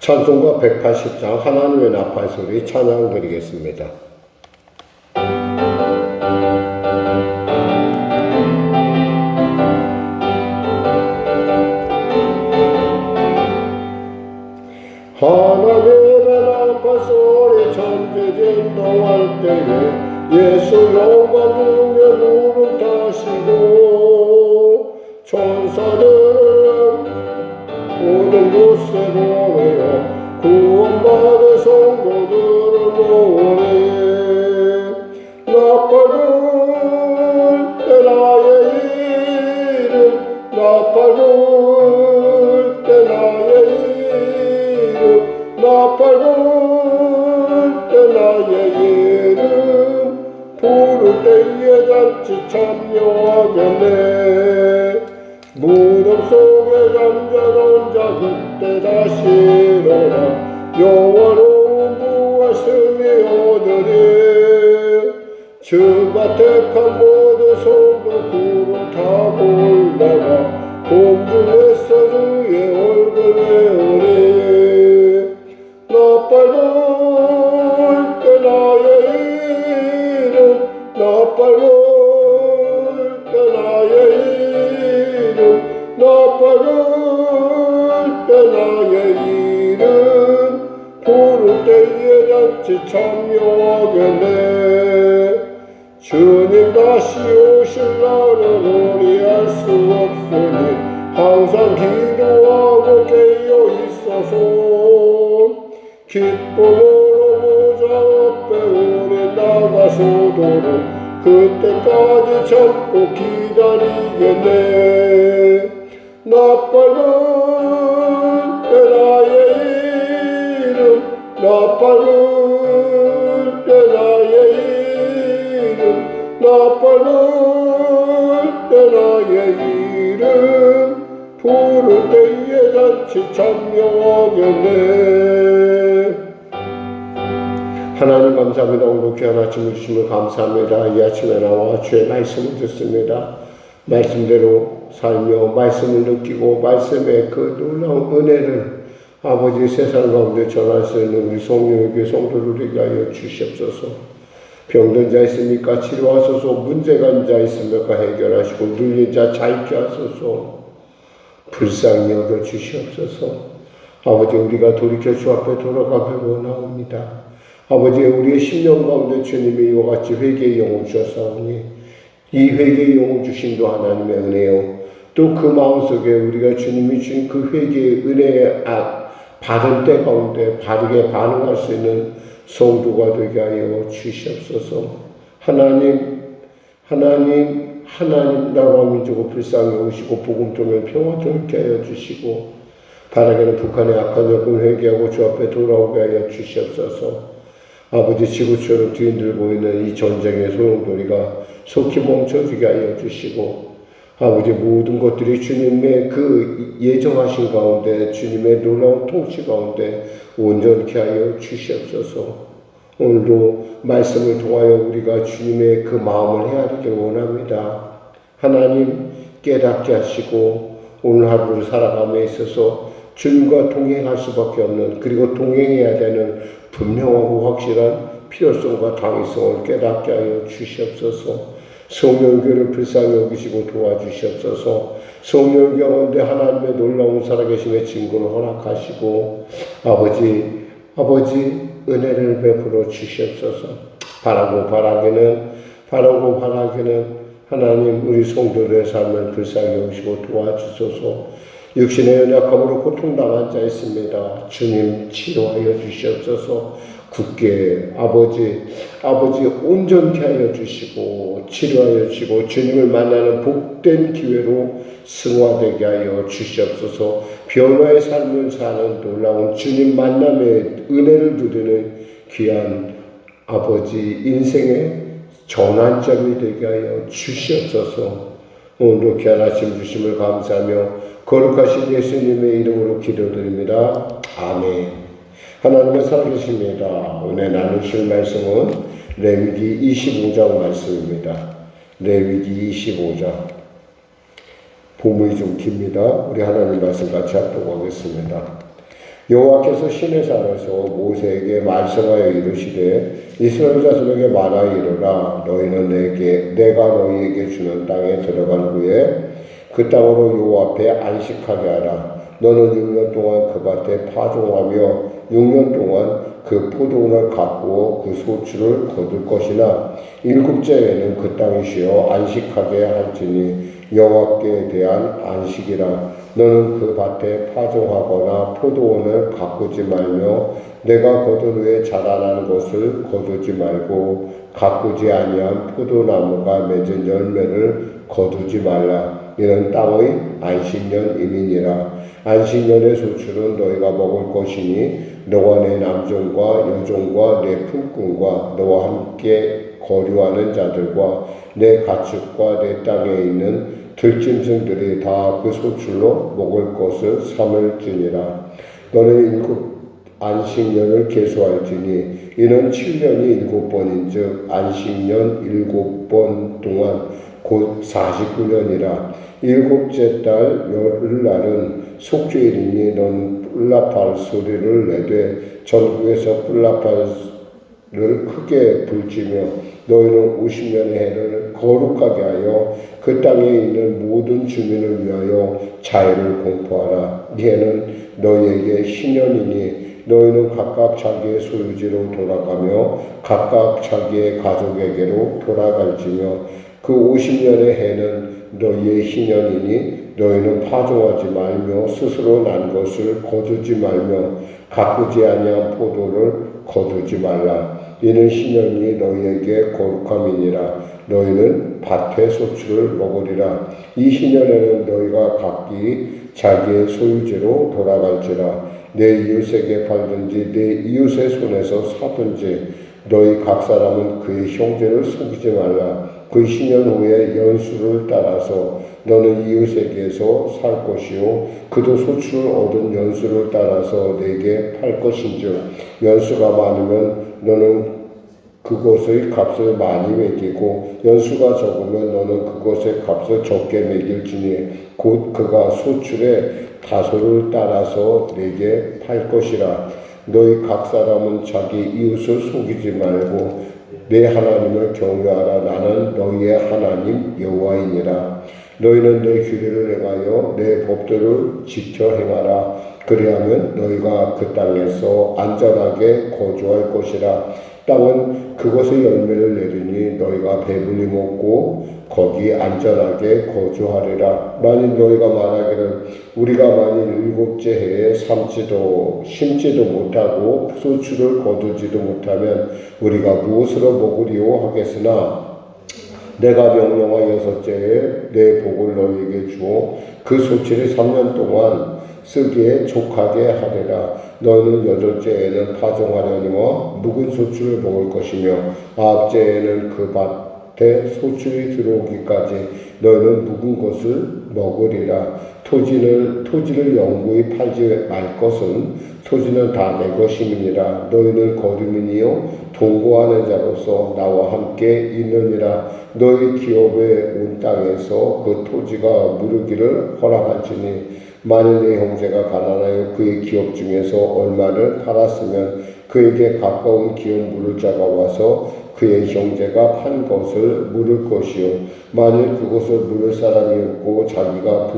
찬송가 180장 하나님의 나팔소리 찬양 드리겠습니다. 하나님의 나팔소리 천지진동할 때에 예수 영광 중에 무릎 타시고 천사들을 모든 곳에 보내어 구원받은 성도들을 모으니 나팔 불 때 나의 이름 나팔 불 때 나의 이름 나팔 불 때 나의 이름 부를 때에 잔치 참여하겠네. 무덤 속에 잠자던 자 그때 다시 일어나 영원한 부활승리 얻으리. 주가 택한 모든 성도 구름 타고 올라가 공중에서 주의 얼굴 배우리. 나팔 불 때 나의 이름 나팔 불 때 나의 나팔 불 때 나의 이름 부를 때에 잔치 참여하겠네. 주님 다시 오실 날은 우리 알 수 없으니 항상 기도하고 깨어 있어서 기쁨으로 보좌 앞에 우리 나가서도록 그때까지 참고 기다리겠네. 나팔 불 때 나의 이름 나팔 불 때 나의 이름 나팔 불 때 나의 이름 부를 때에 잔치 참여하겠네. 하나님 감사합니다. 오늘 귀한 아침을 주심을 감사합니다. 이 아침에 나와 주의 말씀을 듣습니다. 말씀대로 살며 말씀을 느끼고 말씀의 그 놀라운 은혜를 아버지 세상 가운데 전할 수 있는 우리 성령의 성도를 위하여 주시옵소서. 병든 자 있습니까? 치료하소서. 문제가 있는 자 있습니까? 해결하시고 눌린 자 자유케 하소서. 불쌍히 여겨 주시옵소서. 아버지 우리가 돌이켜 주 앞에 돌아가길 원하옵니다. 아버지 우리의 심령 가운데 주님이 이와 같이 회개의 영을 주셨사오니 이 회개의 영을 주심도 하나님의 은혜요. 또 그 마음속에 우리가 주님이 주신 그 회개의 은혜의 받은 때 가운데 바르게 반응할 수 있는 성도가 되게 하여 주시옵소서. 하나님 나라와 민족을 불쌍히 오시고 복음 통해 평화 통케 하여 주시고 바라기는 북한의 악한 여군 회개하고 주 앞에 돌아오게 하여 주시옵소서. 아버지 지구처럼 뒤흔들고 있는 이 전쟁의 소용돌이가 속히 멈춰지게 하여 주시고 아버지 모든 것들이 주님의 그 예정하신 가운데 주님의 놀라운 통치 가운데 온전케 하여 주시옵소서. 오늘도 말씀을 통하여 우리가 주님의 그 마음을 헤아리길 원합니다. 하나님 깨닫게 하시고 오늘 하루를 살아감에 있어서 주님과 동행할 수밖에 없는 그리고 동행해야 되는 분명하고 확실한 필요성과 당위성을 깨닫게 하여 주시옵소서. 성령교를 불쌍히 여기시고 도와주시옵소서. 성령교 가운데 하나님의 놀라운 살아계심의 증거를 허락하시고 아버지 은혜를 베풀어 주시옵소서. 바라고 바라기는 하나님 우리 성도들의 삶을 불쌍히 여기시고 도와주소서. 육신의 연약함으로 고통당한 자 있습니다. 주님 치료하여 주시옵소서. 굳게 아버지 온전케 하여 주시고 치료하여 주시고 주님을 만나는 복된 기회로 승화되게 하여 주시옵소서. 변화의 삶을 사는 놀라운 주님 만남의 은혜를 누리는 귀한 아버지 인생의 전환점이 되게 하여 주시옵소서. 오늘도 귀한 아침 주심을 감사하며 거룩하신 예수님의 이름으로 기도드립니다. 아멘. 하나님의 살아계십니다. 은혜 나누실 말씀은 레위기 25장 말씀입니다. 레위기 25장. 본문이 좀 깁니다. 우리 하나님 말씀 같이 합독하겠습니다. 여호와께서 시내산에서 모세에게 말씀하여 이르시되 이스라엘 자손에게 말하여 이르라. 너희는 내가 너희에게 주는 땅에 들어간 후에 그 땅으로 여호와 앞에 안식하게 하라. 너는 6년 동안 그 밭에 파종하며 6년 동안 그 포도원을 가꾸어 그 소출을 거둘 것이나 7째에는 그 땅이 쉬어 안식하게 할지니 여호와께 대한 안식이라. 너는 그 밭에 파종하거나 포도원을 가꾸지 말며 내가 거둔 후에 자라나는 것을 거두지 말고 가꾸지 아니한 포도나무가 맺은 열매를 거두지 말라. 이는 땅의 안식년임이니라. 안식년의 소출은 너희가 먹을 것이니 너와 내 남종과 여종과 내 품꾼과 너와 함께 거류하는 자들과 내 가축과 내 땅에 있는 들짐승들이 다 그 소출로 먹을 것을 삼을지니라. 너는 7 안식년을 계수할지니 이는 7년이 7번인즉 안식년 7번 동안 곧 49년이라. 7째 달 열날은 속죄일이니 넌 뿔라팔 소리를 내되 전국에서 뿔라팔을 크게 불지며 너희는 50년의 해를 거룩하게 하여 그 땅에 있는 모든 주민을 위하여 자유를 공포하라. 이 해는 너희에게 신년이니 너희는 각각 자기의 소유지로 돌아가며 각각 자기의 가족에게로 돌아갈지며 그 50년의 해는 너희의 희년이니 너희는 파종하지 말며 스스로 난 것을 거두지 말며 가꾸지 아니한 포도를 거두지 말라. 이는 희년이 너희에게 거룩함이니라. 너희는 밭의 소출을 먹으리라. 이 희년에는 너희가 각기 자기의 소유지로 돌아갈지라. 내 이웃에게 팔든지 내 이웃의 손에서 사든지 너희 각 사람은 그의 형제를 속이지 말라. 그 희년 후에 연수를 따라서 너는 이웃에게서 살 것이요 그도 소출을 얻은 연수를 따라서 내게 팔 것인즉 연수가 많으면 너는 그것의 값을 많이 매기고 연수가 적으면 너는 그것의 값을 적게 매길지니 곧 그가 소출의 다소를 따라서 내게 팔 것이라. 너희 각 사람은 자기 이웃을 속이지 말고 내 하나님을 경외하라. 나는 너희의 하나님 여호와이니라. 너희는 내 규례를 행하여 내 법도를 지켜 행하라. 그리하면 너희가 그 땅에서 안전하게 거주할 것이라. 땅은 그것의 열매를 내리니 너희가 배불리 먹고 거기 안전하게 거주하리라. 만일 너희가 말하기를 우리가 만일 7째 해에 심지도 못하고 소출을 거두지도 못하면 우리가 무엇으로 먹으리요 하겠으나 내가 명령하여 6째에 내 복을 너희에게 주어 그 소출이 3년 동안 쓰기에 족하게 하리라. 너는 8째에는 파종하려니와 묵은 소출을 먹을 것이며 9째에는 그 밭에 소출이 들어오기까지 너희는 묵은 것을 먹으리라. 토지를 영구히 팔지 말 것은 토지는 다 내 것임이니라. 너희는 거류민이요 동거하는 자로서 나와 함께 있느니라. 너희 기업의 온 땅에서 그 토지가 무르기를 허락할지니 만일 내 형제가 가난하여 그의 기업 중에서 얼마를 팔았으면 그에게 가까운 기업 물을 자가 와서 그의 형제가 판 것을 물을 것이요 만일 그것을 물을 사람이 없고 자기가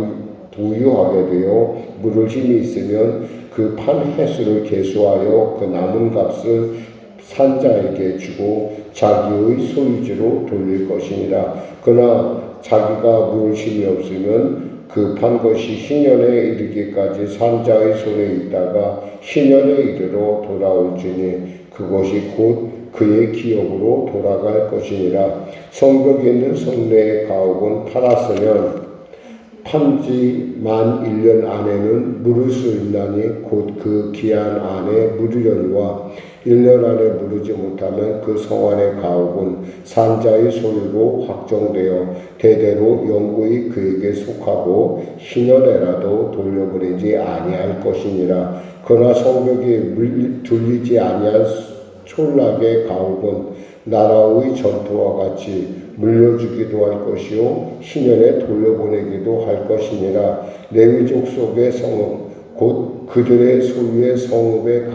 부유하게 되어 물을 힘이 있으면 그 판 횟수를 계수하여 그 남은 값을 산자에게 주고 자기의 소유지로 돌릴 것이니라. 그러나 자기가 물을 힘이 없으면 그 판 것이 희년에 이르기까지 산자의 손에 있다가 희년에 이르러 돌아올지니 그것이 곧 그의 기업으로 돌아갈 것이니라. 성벽에 있는 성내의 가옥은 팔았으면 판지 만 1년 안에는 물을 수 있나니 곧 그 기한 안에 물으려니와 1년 안에 물으지 못하면 그 성안의 가옥은 산자의 소유로 확정되어 대대로 영구히 그에게 속하고 희년에라도 돌려보내지 아니할 것이니라. 그러나 성벽이 둘리지 아니한 촌락의 가옥은 나라의 전투와 같이 물려주기도 할 것이요 희년에 돌려보내기도 할 것이니라. 레위족 속의 성읍 곧 그들의 소유의 성읍의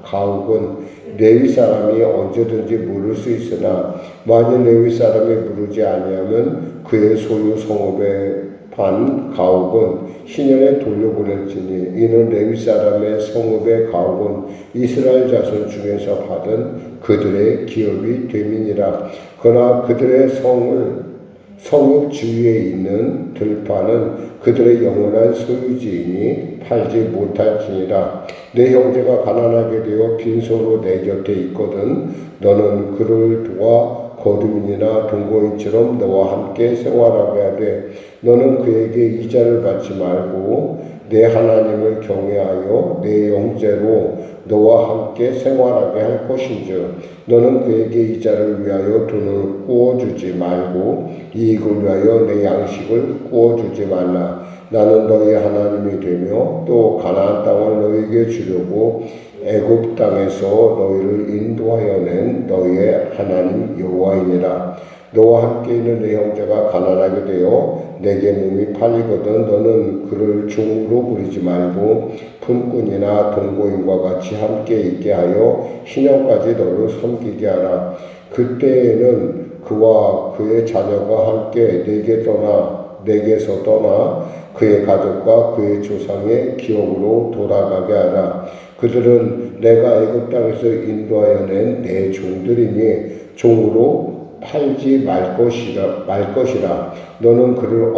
가옥은 레위 사람이 언제든지 물을 수 있으나 만일 레위 사람이 물으지 아니하면 그의 소유 성읍의 반 가옥은 희년에 돌려보낼지니 이는 레위 사람의 성읍의 가옥은 이스라엘 자손 중에서 받은 그들의 기업이 됨이니라. 그러나 그들의 성읍 주위에 있는 들판은 그들의 영원한 소유지이니 팔지 못할지니라. 내 형제가 가난하게 되어 빈소로 내 곁에 있거든 너는 그를 도와 거두민이나 동거인처럼 너와 함께 생활하게 하되 너는 그에게 이자를 받지 말고 내 하나님을 경외하여 내 형제로 너와 함께 생활하게 할 것인즉 너는 그에게 이자를 위하여 돈을 구워주지 말고 이익을 위하여 내 양식을 구워주지 말라. 나는 너희 하나님이 되며 또 가나안 땅을 너희에게 주려고 애굽 땅에서 너희를 인도하여 낸 너희의 하나님 여호와이니라. 너와 함께 있는 내 형제가 가난하게 되어 내게 몸이 팔리거든 너는 그를 종으로 부리지 말고 품꾼이나 동거인과 같이 함께 있게 하여 희년까지 너를 섬기게 하라. 그때에는 그와 그의 자녀가 함께 내게서 떠나 그의 가족과 그의 조상의 기업으로 돌아가게 하라. 그들은 내가 애굽 땅에서 인도하여 낸 내 종들이니 종으로 팔지 말 것이라. 너는 그를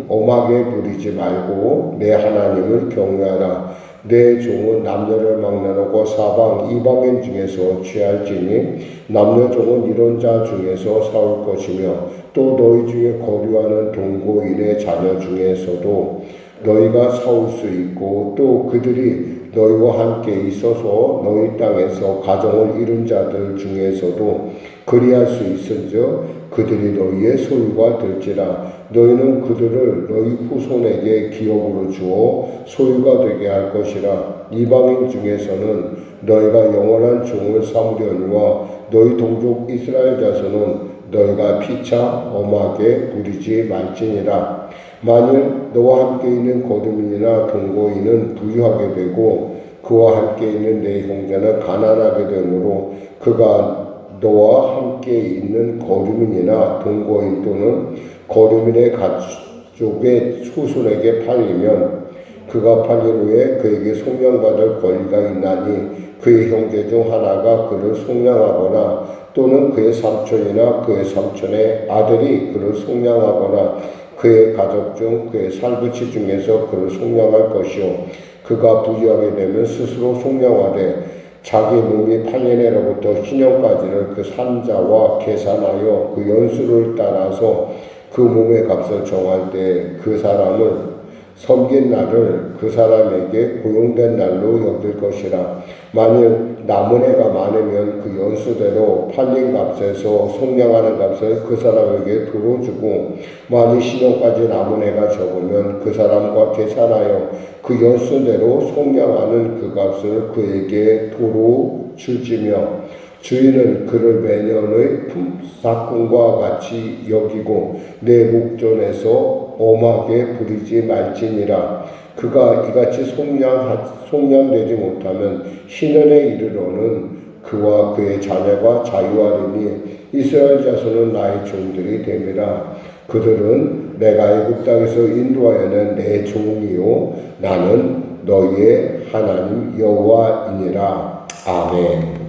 엄하게 부리지 말고 내 하나님을 경외하라. 내 종은 남녀를 막론하고 사방 이방인 중에서 취할지니 남녀 종은 이런 자 중에서 사올 것이며 또 너희 중에 거류하는 동거인의 자녀 중에서도 너희가 사올 수 있고 또 그들이 너희와 함께 있어서 너희 땅에서 가정을 이룬 자들 중에서도 그리할 수 있은즉 그들이 너희의 소유가 될지라. 너희는 그들을 너희 후손에게 기업으로 주어 소유가 되게 할 것이라. 이방인 중에서는 너희가 영원한 종을 삼으려니와 너희 동족 이스라엘 자손은 너희가 피차 엄하게 부리지 말지니라. 만일 너와 함께 있는 거두민이나 동거인은 부유하게 되고 그와 함께 있는 내 형제는 가난하게 되므로 그가 너와 함께 있는 거류민이나 동거인 또는 거류민의 가족의 후손에게 팔리면 그가 팔린 후에 그에게 속량받을 권리가 있나니 그의 형제 중 하나가 그를 속량하거나 또는 그의 삼촌이나 그의 삼촌의 아들이 그를 속량하거나 그의 가족 중 그의 살부치 중에서 그를 속량할 것이요 그가 부유하게 되면 스스로 속량하되 자기 몸이 8년에로부터 희년까지를 그 산자와 계산하여 그 연수를 따라서 그 몸의 값을 정할 때 그 사람을 섬긴 날을 그 사람에게 고용된 날로 여길 것이라. 만일 남은 해가 많으면 그 연수대로 팔린 값에서 속량하는 값을 그 사람에게 도로 주고 만일 신혼까지 남은 해가 적으면 그 사람과 계산하여 그 연수대로 속량하는 그 값을 그에게 도로 줄지며 주인은 그를 매년의 품삯금과 같이 여기고 내 목전에서 엄하게 부리지 말지니라. 그가 이같이 속량되지 못하면 희년에 이르러는 그와 그의 자녀가 자유하리니 이스라엘 자손은 나의 종들이 됨이라. 그들은 내가 애굽 땅에서 인도하여 낸 내 종이요 나는 너희의 하나님 여호와이니라. 아멘.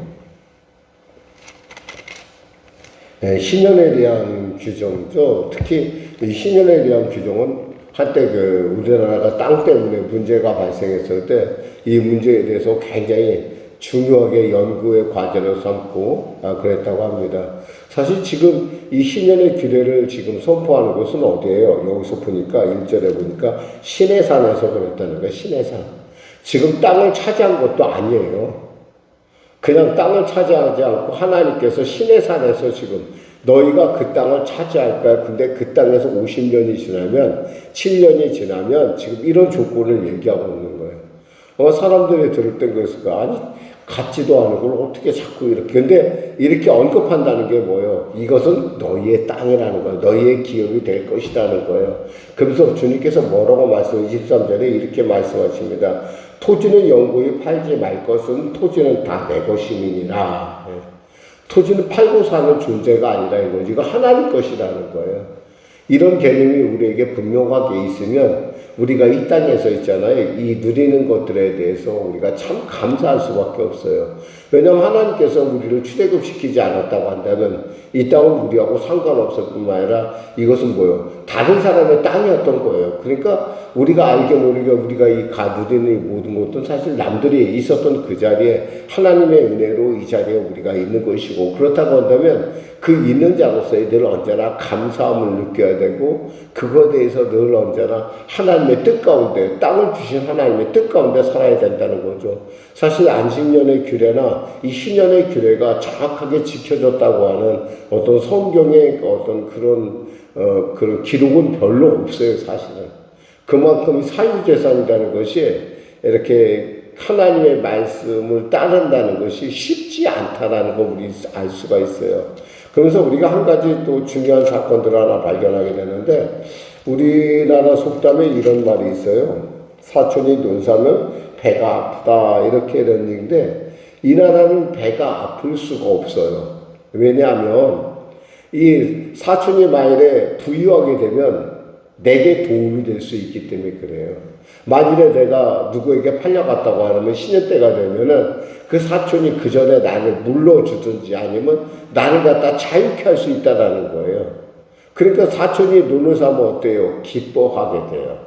네, 신년에 대한 규정이죠. 특히 이 신년에 대한 규정은 한때 우리나라가 땅 때문에 문제가 발생했을 때 이 문제에 대해서 굉장히 중요하게 연구의 과제를 삼고 그랬다고 합니다. 사실 지금 이 신년의 규례를 지금 선포하는 곳은 어디예요? 여기서 보니까 1절에 보니까 시내산에서 그랬다는 거예요. 시내산. 지금 땅을 차지한 것도 아니에요. 그냥 땅을 차지하지 않고 하나님께서 시내산에서 지금 너희가 그 땅을 차지할 거야. 근데 그 땅에서 50년이 지나면 7년이 지나면 지금 이런 조건을 얘기하고 있는 거예요. 사람들이 들을 땐 그랬을까? 아니, 같지도 않은 걸 어떻게 자꾸 이렇게. 근데 이렇게 언급한다는 게 뭐예요? 이것은 너희의 땅이라는 거예요. 너희의 기업이 될 것이라는 거예요. 그래서 주님께서 뭐라고 23절에 이렇게 말씀하십니다. 토지는 영구히 팔지 말 것은 토지는 다 내 것임이니라. 토지는 팔고 사는 존재가 아니라 이거지. 이거 하나님 것이라는 거예요. 이런 개념이 우리에게 분명하게 있으면 우리가 이 땅에서 있잖아요. 이 누리는 것들에 대해서 우리가 참 감사할 수밖에 없어요. 왜냐하면 하나님께서 우리를 출애굽시키지 않았다고 한다면 이 땅은 우리하고 상관없을 뿐만 아니라 이것은 뭐예요? 다른 사람의 땅이었던 거예요. 그러니까 우리가 알게 모르게 우리가 누리는 이 모든 것도 사실 남들이 있었던 그 자리에 하나님의 은혜로 이 자리에 우리가 있는 것이고, 그렇다고 한다면 그 있는 자로서의 늘 언제나 감사함을 느껴야 되고, 그거에 대해서 늘 언제나 하나님의 뜻 가운데, 땅을 주신 하나님의 뜻 가운데 살아야 된다는 거죠. 사실 안식년의 규례나 이 신년의 규례가 정확하게 지켜졌다고 하는 어떤 성경의 어떤 그런 기록은 별로 없어요, 사실은. 그만큼 사유재산이라는 것이 이렇게 하나님의 말씀을 따른다는 것이 쉽지 않다라는 걸 우리 알 수가 있어요. 그러면서 우리가 한 가지 또 중요한 사건들을 하나 발견하게 되는데, 우리나라 속담에 이런 말이 있어요. 사촌이 눈 사면 배가 아프다, 이렇게 이런 얘기인데, 이 나라는 배가 아플 수가 없어요. 왜냐하면 이 사촌이 만일에 부유하게 되면 내게 도움이 될 수 있기 때문에 그래요. 만일에 내가 누구에게 팔려갔다고 하면 신년 때가 되면은 그 사촌이 그 전에 나를 물러주든지 아니면 나를 갖다 자유케 할 수 있다라는 거예요. 그러니까 사촌이 눈을 사면 어때요? 기뻐하게 돼요.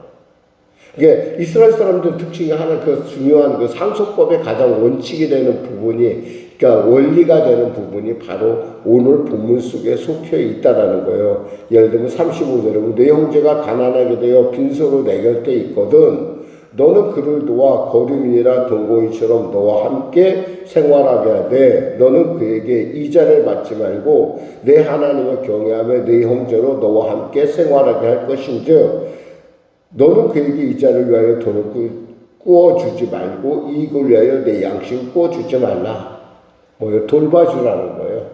이게 이스라엘 사람들 특징이 하나, 그 중요한 그 상속법의 가장 원칙이 되는 부분이, 그러니까 원리가 되는 부분이 바로 오늘 본문 속에 속해 있다라는 거예요. 예를 들면 35절에 내 형제가 가난하게 되어 빈소로 내 곁에 있거든 너는 그를 도와 거류민이나 동거인처럼 너와 함께 생활하게 하되 너는 그에게 이자를 받지 말고 내 하나님을 경외하며 내 형제로 너와 함께 생활하게 할 것인즉 너는 그에게 이자를 위하여 돈을 꾸어주지 말고 이익을 위하여 내 양식을 꾸어주지 말라. 뭐예요? 돌봐주라는 거예요.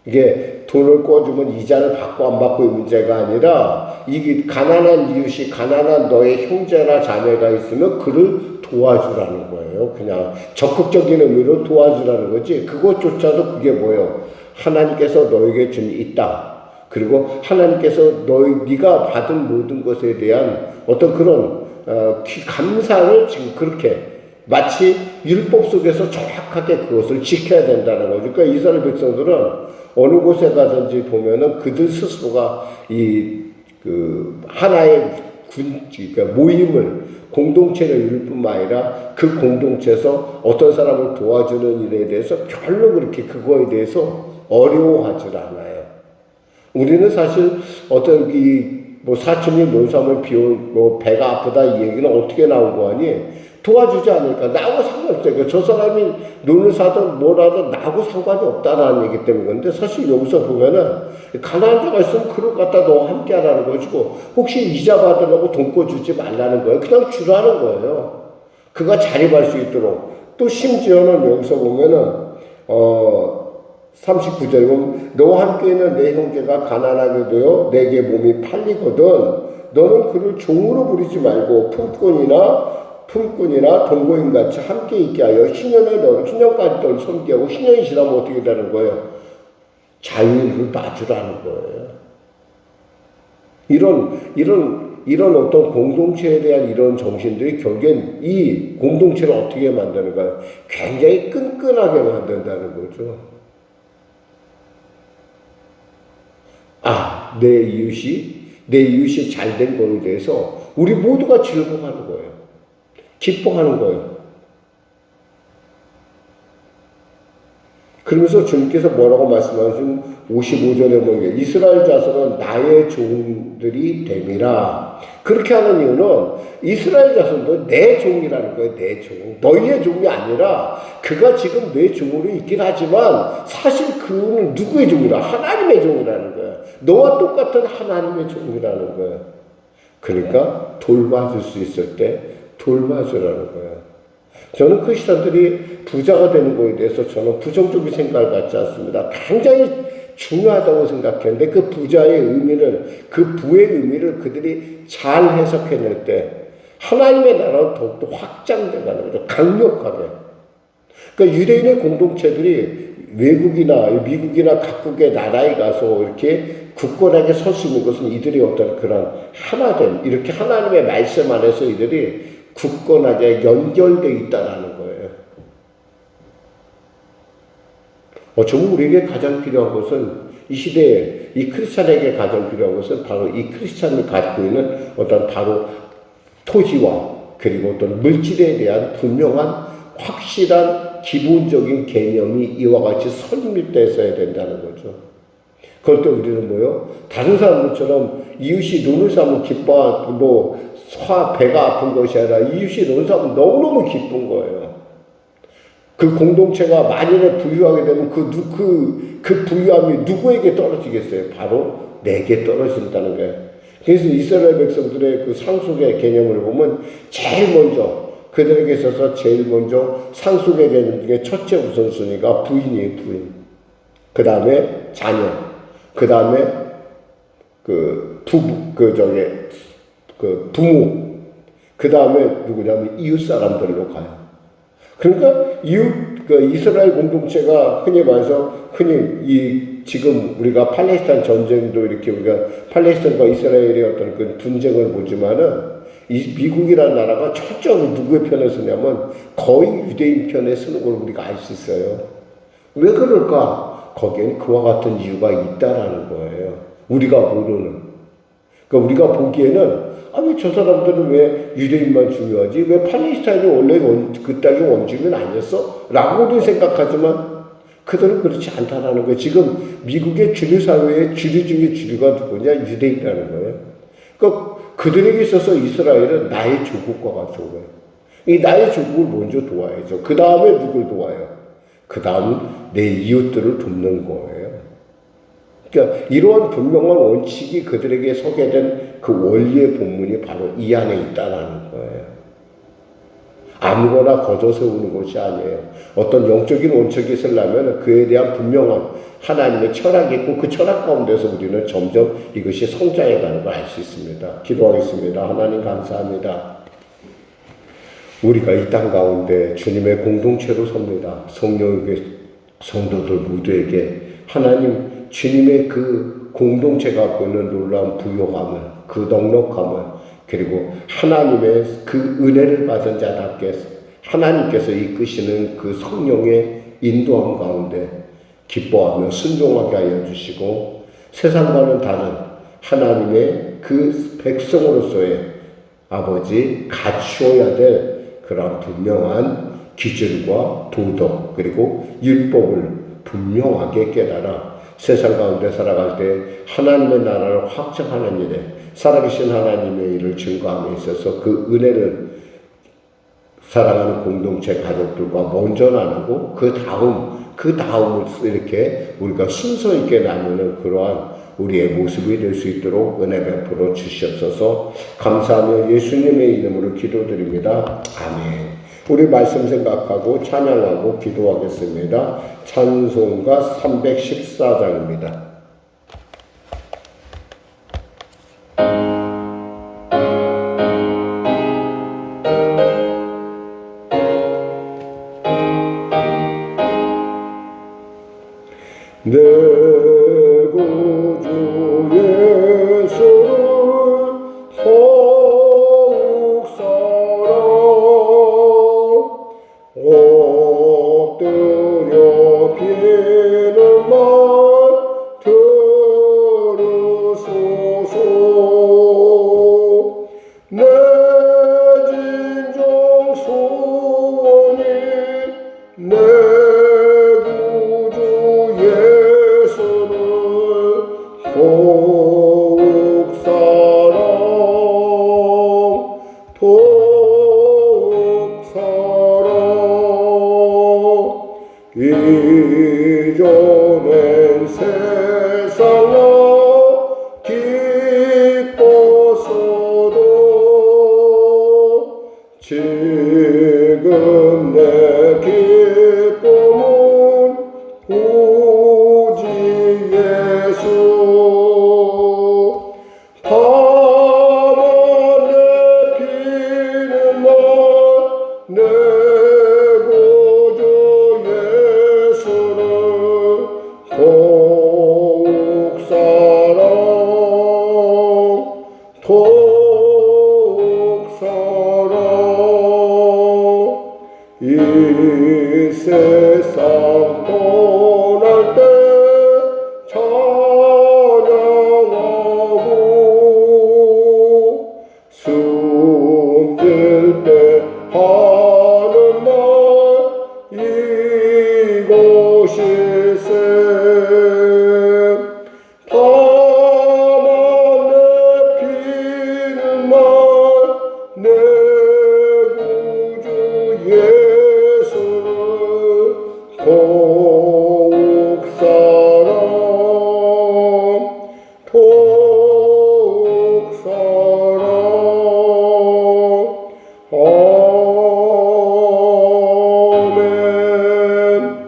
이게 돈을 꾸어주면 이자를 받고 안 받고의 문제가 아니라, 이게 가난한 이웃이, 가난한 너의 형제나 자매가 있으면 그를 도와주라는 거예요. 그냥 적극적인 의미로 도와주라는 거지. 그것조차도 그게 뭐예요? 하나님께서 너에게 준 이 땅, 그리고 하나님께서 네가 받은 모든 것에 대한 어떤 그런 감사를 지금 그렇게 마치 율법 속에서 정확하게 그것을 지켜야 된다는 거죠. 그러니까 이스라엘 백성들은 어느 곳에 가든지 보면은 그들 스스로가 하나의 그러니까 모임을, 공동체를 이룰 뿐만 아니라 그 공동체에서 어떤 사람을 도와주는 일에 대해서 별로 그렇게 그거에 대해서 어려워하지 않아요. 우리는 사실 어떤 사촌이 논삼을 비운 배가 아프다 이 얘기는 어떻게 나온 거 아니? 도와주지 않으니까 나하고 상관없어요. 저 사람이 논을 사든 뭐라든 나하고 상관이 없다라는 얘기 때문에. 그런데 사실 여기서 보면은 가난한 자가 있으면 그걸 갖다 너와 함께 하라는 것이고, 혹시 이자 받으려고 돈 꿔주지 말라는 거예요. 그냥 주라는 거예요. 그가 자립할 수 있도록. 또 심지어는 여기서 보면은 39절에 보면 너와 함께 있는 내 형제가 가난하게 되어 내게 몸이 팔리거든 너는 그를 종으로 부리지 말고 품꾼이나 동거인같이 함께 있게 하여 신년까지 너를 섬기게 하고, 신년이 지나면 어떻게 되는 거예요? 자유를 놔주라는 거예요. 이런 어떤 공동체에 대한 이런 정신들이 결국엔 이 공동체를 어떻게 만드는가? 굉장히 끈끈하게 만든다는 거죠. 내 이웃이 잘된 거에 대해서 우리 모두가 즐거워하는 거예요. 기뻐하는 거예요. 그러면서 주님께서 뭐라고 말씀하시면 55절에 보면 이스라엘 자손은 나의 종들이 됨이라. 그렇게 하는 이유는 이스라엘 자손도 내 종이라는 거예요. 내 종. 너희의 종이 아니라 그가 지금 내 종으로 있긴 하지만 사실 그는 누구의 종이라? 하나님의 종이라는 거예요. 너와 똑같은 하나님의 종이라는 거예요. 그러니까 돌봐줄 수 있을 때 돌봐주라는 거예요. 저는 크리스천들이 부자가 되는 거에 대해서 저는 부정적인 생각을 갖지 않습니다. 굉장히 중요하다고 생각했는데 그 부자의 의미를, 그 부의 의미를 그들이 잘 해석해낼 때 하나님의 나라는 더욱더 확장돼가는 거죠. 강력하게. 그러니까 유대인의 공동체들이 외국이나 미국이나 각국의 나라에 가서 이렇게 굳건하게 설 수 있는 것은 이들이 어떤 그런 하나됨, 이렇게 하나님의 말씀 안에서 이들이 굳건하게 연결되어 있다는 거예요. 저는 우리에게 가장 필요한 것은 이 시대에 이 크리스찬에게 가장 필요한 것은 바로 이 크리스찬이 갖고 있는 어떤 바로 토지와 그리고 어떤 물질에 대한 분명한 확실한 기본적인 개념이 이와 같이 설립되어 있어야 된다는 거죠. 그럴 때 우리는 뭐요? 다른 사람들처럼 이웃이 눈을 싸면 배가 아픈 것이 아니라 이웃이 눈을 싸면 너무너무 기쁜 거예요. 그 공동체가 만일에 부유하게 되면 그 부유함이 누구에게 떨어지겠어요? 바로 내게 떨어진다는 거예요. 그래서 이스라엘 백성들의 그 상속의 개념을 보면 제일 먼저 그들에게 있어서 제일 먼저 상속의 개념 중에 첫째 우선순위가 부인이에요, 부인. 그 다음에 자녀. 그 다음에 부모. 그 다음에 누구냐면 이웃 사람들로 가요. 그러니까 이스라엘 공동체가 흔히 말해서 지금 우리가 팔레스타인 전쟁도 이렇게 우리가 팔레스타인과 이스라엘의 어떤 그 분쟁을 보지만은 이 미국이라는 나라가 철저히 누구의 편에 서냐면 거의 유대인 편에 서는 걸 우리가 알 수 있어요. 왜 그럴까? 거기에는 그와 같은 이유가 있다라는 거예요. 우리가 모르는. 그러니까 우리가 보기에는 왜 저 사람들은 왜 유대인만 중요하지? 왜 팔레스타인이 원래 그 땅의 원주민 아니었어? 라고도 생각하지만 그들은 그렇지 않다라는 거예요. 지금 미국의 주류 사회의 주류 중에 주류가 누구냐? 유대인이라는 거예요. 그러니까 그들에게 있어서 이스라엘은 나의 조국과 같은 거예요. 이 나의 조국을 먼저 도와야죠. 그 다음에 누굴 도와요? 그 다음 내 이웃들을 돕는 거예요. 그러니까 이러한 분명한 원칙이 그들에게 서게 된 그 원리의 본문이 바로 이 안에 있다는 거예요. 아무거나 거저 세우는 것이 아니에요. 어떤 영적인 원칙이 있으려면 그에 대한 분명한 하나님의 철학이 있고 그 철학 가운데서 우리는 점점 이것이 성장해가는 걸 알 수 있습니다. 기도하겠습니다. 하나님 감사합니다. 우리가 이 땅 가운데 주님의 공동체로 섭니다. 성령의 성도들 모두에게 하나님 주님의 그 공동체가 갖고 있는 놀라운 부요함을, 그 넉넉함을, 그리고 하나님의 그 은혜를 받은 자답게 하나님께서 이끄시는 그 성령의 인도함 가운데 기뻐하며 순종하게 하여 주시고 세상과는 다른 하나님의 그 백성으로서의 아버지 갖추어야 될 그런 분명한 기준과 도덕 그리고 율법을 분명하게 깨달아 세상 가운데 살아갈 때 하나님의 나라를 확장하는 일에 살아계신 하나님의 일을 증거함에 있어서 그 은혜를 사랑하는 공동체 가족들과 먼저 나누고 그 다음을 이렇게 우리가 순서 있게 나누는 그러한 우리의 모습이 될 수 있도록 은혜 베풀어 주시옵소서. 감사하며 예수님의 이름으로 기도드립니다. 아멘. 우리 말씀 생각하고 찬양하고 기도하겠습니다. 찬송가 314장입니다. 내 구주 예수를 더욱 사랑 엎드려 비는 말 들으소서. 내 진정 소원이 내 더욱 사랑 더욱 사랑 이전엔 세상아 기뻤어도 지금 내 기쁨은 오직 예수 밤하늘 피는 날 내 구주 예수를 더욱 사랑 더욱 사랑 이 세상 떠날 때 찬양하고 숨질 때 하는 말 이곳일세 밤하늘 피는 말 내 구주 예수를 더욱 사랑 더욱 사랑 아멘.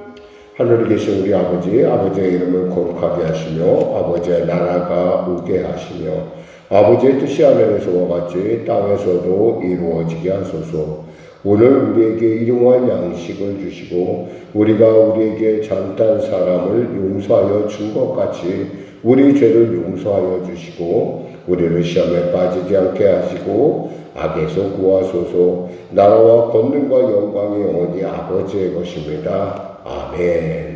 하늘에 계신 우리 아버지, 아버지의 이름을 거룩하게 하시며 아버지의 나라가 오게 하시며 아버지의 뜻이 하늘에서와 같이 땅에서도 이루어지게 하소서. 오늘 우리에게 일용할 양식을 주시고 우리가 우리에게 잘못한 사람을 용서하여 준 것 같이 우리 죄를 용서하여 주시고 우리를 시험에 빠지지 않게 하시고 악에서 구하소서. 나라와 권능과 영광이 영원히 아버지의 것입니다. 아멘.